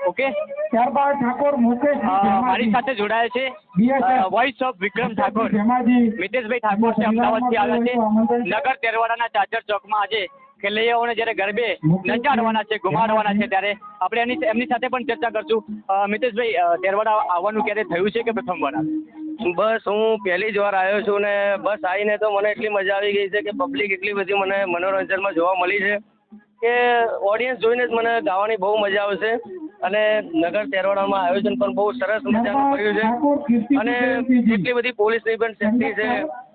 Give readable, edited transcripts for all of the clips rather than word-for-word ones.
Okay, ત્યારબાદ ઠાકોર મુકેશ મારી સાથે જોડાયા છે વોઇસ ઓફ વિક્રમ ઠાકોર મિતેશભાઈ ઠાકોર છે, અમદાવાદથી આવ્યા છે. નગર તેરવાડાના ચાચર ચોકમાં આજે ખેલૈયાઓને જ્યારે ગરબે નચાડવાના છે, ઘુમાડવાના છે, ત્યારે આપણે એમની સાથે પણ ચર્ચા કરશું. મિતેશભાઈ, તેરવાડા આવવાનું ક્યારે થયું છે કે પ્રથમ વાર? બસ હું પહેલી જ વાર આવ્યો છું ને બસ આવીને તો મને એટલી મજા આવી ગઈ છે કે પબ્લિક એટલી બધી મને મનોરંજનમાં જોવા મળી છે કે ઓડિયન્સ જોઈને જ મને ગાવાની બહુ મજા આવશે. અને નગર તેરવાડામાં આયોજન પણ બહુ સરસ મજાનું કર્યું છે અને એટલી બધી પોલીસની પણ સેફટી છે,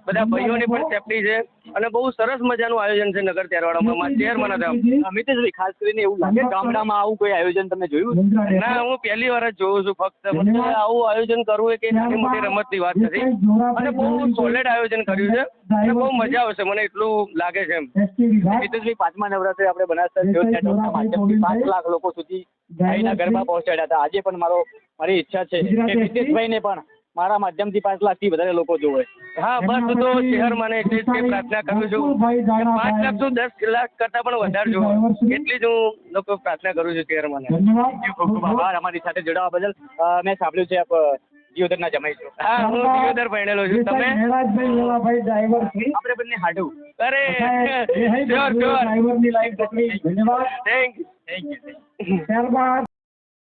બધા ભાઈઓની પણ સેફટી છે અને બહુ સરસ મજાનું આયોજન છે નગર તેરવાડામાં. શહેરમાં નથી. મિતેશભાઈ, ખાસ કરીને એવું લાગે ગામડામાં આવું કોઈ આયોજન તમે જોયું? ના, હું પહેલી વાર જ જોઉં છું. ફક્ત આવું આયોજન કરવું એ કે નાની મોટી રમતની વાત નથી અને બહુ સોલિડ આયોજન કર્યું છે અને બહુ મજા આવશે મને એટલું લાગે છે એમ. મિતેશભાઈ, 5મા નવરાત્રે આપણે બનાસકાંઠા ન્યૂઝ નેટવર્કના માધ્યમથી 5 લાખ લોકો સુધી ભાઈના ગરબા પહોંચાડ્યા હતા. આજે પણ મારી ઈચ્છા છે કે મિતેશભાઈને પણ મારા માધ્યમથી 5 લાખથી વધારે લોકો જોવે. હા, બસ હું તો શહેરમાં એટલી જ પ્રાર્થના કરું છું કે 5 લાખ તો 10 લાખ કરતાં પણ વધારે જોવે એટલી જ હું લોકો પ્રાર્થના કરું છું શહેરમાં. ખૂબ ખૂબ આભાર અમારી સાથે જોડાવા બદલ. મેં સાંભળ્યું છે આપ દિયોદરના જમાઈ છો? હા, હું દિયોદર ભણેલો છું. તમે? આપણે બંને હાડું. અરે શ્યોર શ્યોર. ડ્રાઈવરની લાઈફ ધન્યવાદ. Thank you. ત્યારબાદ